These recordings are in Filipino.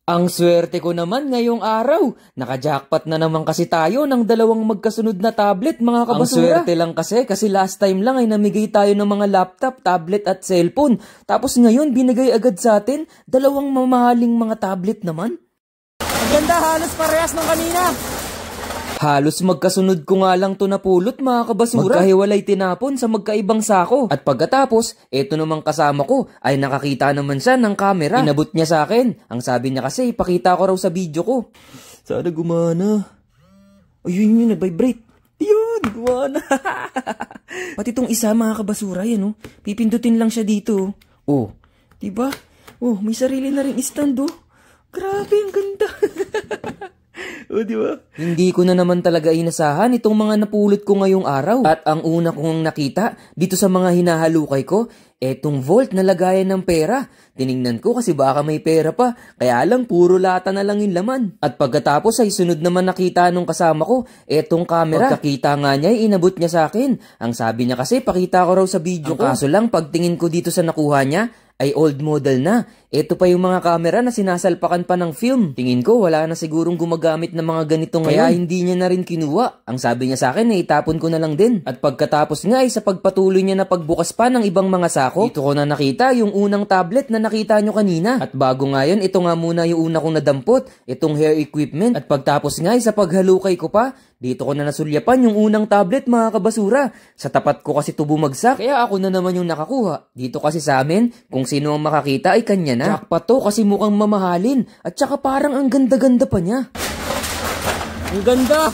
Ang swerte ko naman ngayong araw. Naka-jackpot na naman kasi tayo ng dalawang magkasunod na tablet, mga kabasura. Ang swerte lang kasi last time lang ay namigay tayo ng mga laptop, tablet at cellphone. Tapos ngayon binigay agad sa atin dalawang mamahaling mga tablet naman. Ang ganda, halos parehas nung kanina. Halos magkasunod ko nga lang to napulot, mga kabasura. Magkahiwalay tinapon sa magkaibang sako. At pagkatapos, eto namang kasama ko ay nakakita naman siya ng camera. Inabot niya sa akin. Ang sabi niya kasi, ipakita ko raw sa video ko. Sana gumana. Ayun yun, nag-vibrate. Yun, gumana. Pati tong isa, mga kabasura, yan oh. Pipindutin lang siya dito. Oh, diba? Oh, may sarili na rin stand oh. Grabe, ang ganda. O, diba? Hindi ko na naman talaga inasahan itong mga napulot ko ngayong araw. At ang una kong nakita dito sa mga hinahalukay ko, etong vault na lagayan ng pera. Tiningnan ko kasi baka may pera pa, kaya lang puro lata na lang yung laman. At pagkatapos ay sunod naman nakita nung kasama ko, etong camera. Pagkakita nga niya, inabot niya sa akin. Ang sabi niya kasi, pakita ko raw sa video ko. Kaso lang, pagtingin ko dito sa nakuha niya, ay old model na. Ito pa yung mga camera na sinasalpakan pa ng film. Tingin ko wala na sigurong gumagamit ng mga ganito ngayon. Kaya hindi niya na rin kinuha. Ang sabi niya sa akin ay itapon ko na lang din. At pagkatapos nga ay sa pagpatuloy niya na pagbukas pa ng ibang mga sako, dito ko na nakita yung unang tablet na nakita nyo kanina. At bago nga yun, ito nga muna yung una kong nadampot, itong hair equipment. At pagtapos nga ay sa paghalukay ko pa, dito ko na nasulyapan yung unang tablet, mga kabasura. Sa tapat ko kasi ito bumagsak, kaya ako na naman yung nakakuha. Dito kasi sa amin, kung sino ang makakita ay kanya na. Jackpot to kasi mukhang mamahalin. At saka parang ang ganda-ganda pa niya. Ang ganda!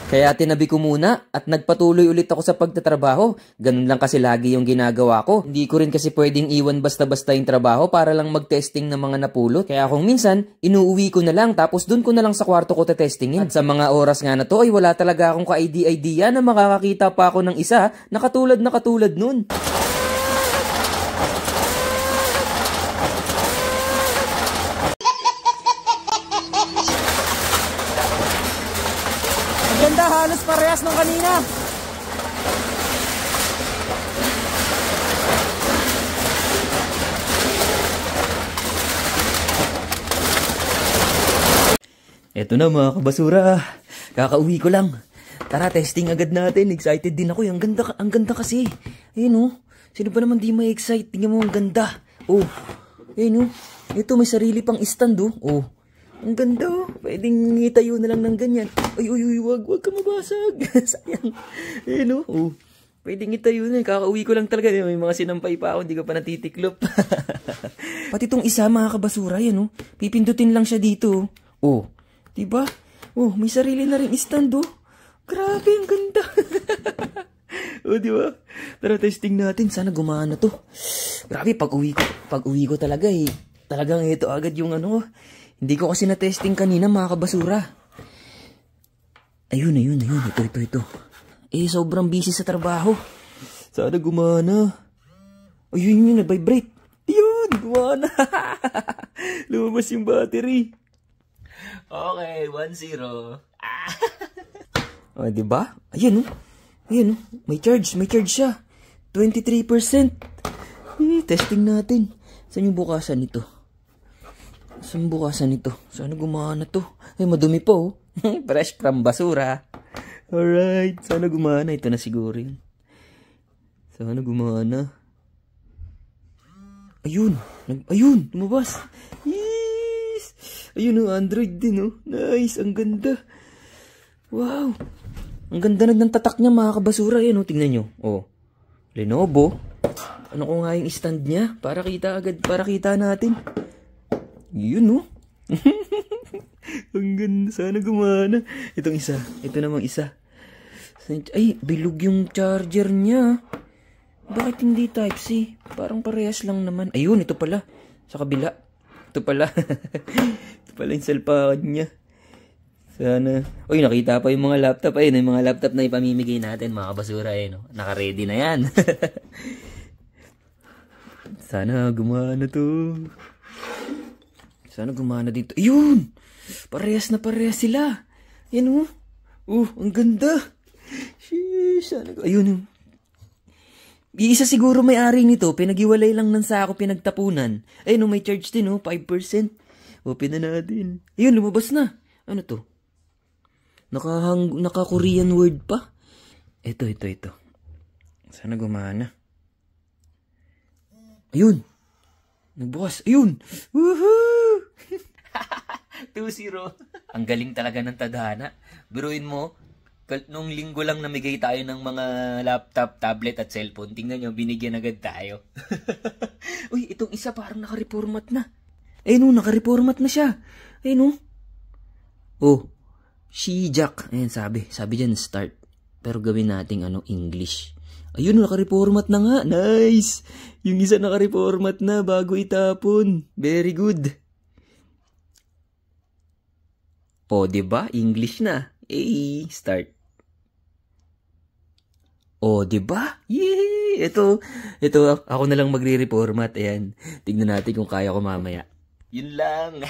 Kaya tinabi ko muna at nagpatuloy ulit ako sa pagtatrabaho. Ganun lang kasi lagi yung ginagawa ko. Hindi ko rin kasi pwedeng iwan basta-basta yung trabaho para lang mag-testing ng mga napulot. Kaya kung minsan, inuuwi ko na lang tapos dun ko na lang sa kwarto ko testingin. At sa mga oras nga na to ay wala talaga akong ka-idea na makakakita pa ako ng isa na katulad nun. Ganda, halos parehas nung kanina. Eto na, mga kabasura. Kakauwi ko lang. Tara, testing agad natin. Excited din ako. Ang ganda kasi. Ayun oh. Sino ba naman di ma-excite? Tingnan mo, ang ganda. Oh. Ayun oh. Ito, may sarili pang stand oh. Oh. Ang ganda oh. Pwedeng itayo na lang ng ganyan. Ay, wag ka mabasag. Sayang. Ayun oh. Pwedeng itayo na. Kakauwi ko lang talaga. May mga sinampay pa ako. Hindi ko pa natitiklop. Pati tong isa, mga kabasura. Yan oh. Pipindutin lang siya dito. Oh. Diba? Oh, may sarili na rin stand oh. Grabe, ang ganda. Oh, diba? Tara, testing natin. Sana gumana to. Grabe, pag uwi ko talaga eh. Talagang ito agad yung ano. Hindi ko kasi na-testing kanina, mga kabasura. Ayun. Ito. Eh, sobrang busy sa trabaho. Sana gumana. Ayun, nag-vibrate. Yun, gumana. Lumabas yung battery. Okay, 1-0. Oh, diba? Ayun, oh. May charge siya. 23%. Testing natin. Saan yung bukasan nito? Sana gumana to. Ay, madumi pa oh. Fresh from basura. Alright, sana gumana. Ito na siguro yun. Sana gumana. Ayun, lumabas. Yes! Ayun oh, Android din oh. Nice, ang ganda. Wow. Ang ganda ng tatak niya, mga kabasura. Yan oh, tingnan nyo. Oh, Lenovo. Ano ko nga yung stand niya? Para kita natin. Yun oh. Ang ganda. Sana gumana. Itong isa. Ito namang isa. Ay, bilog yung charger niya. Bakit hindi Type-C? Parang parehas lang naman. Ayun, ito pala. Sa kabila. Ito pala. Ito pala yung cellphone niya. Sana. Uy, nakita pa yung mga laptop. Ayun, yung mga laptop na ipamimigay natin, mga basura. Ayun, naka-ready na yan. Sana gumana to. Sana gumana dito. Ayun! Parehas na parehas sila. Yan oh. Ang ganda. Sheesh. Ayun. Iisa siguro may-ari nito. Pinag-iwalay lang ng sako, pinagtapunan. Ayun, may charge din 5%. Open na natin. Ayun, lumabas na. Ano to? Naka-Korean word pa. Ito. Sana gumana. Ayun. Nagbukas. Ayun. Woohoo! 2-0. Ang galing talaga ng tadhana. Biruin mo, nung linggo lang namigay tayo ng mga laptop, tablet at cellphone. Tingnan nyo, binigyan agad tayo. Uy, itong isa parang naka-reformat na. Ayun naka-reformat na siya. Ayun Oh, she Jack. Ayan, sabi dyan, start. Pero gawin nating English. Ayun, naka-reformat na nga. Nice! Yung isa naka-reformat na bago itapon. Very good. O, diba? English na. Start. O, diba? Yay! Ito, ako na lang magre-reformat. Ayan, tignan natin kung kaya ko mamaya. Yun lang.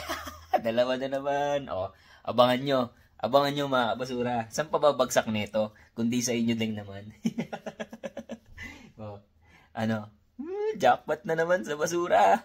Dalawa na naman. O, abangan nyo mga kabasura. Saan pa babagsak nito? Kundi sa inyo din naman. Jackpot na naman sa basura.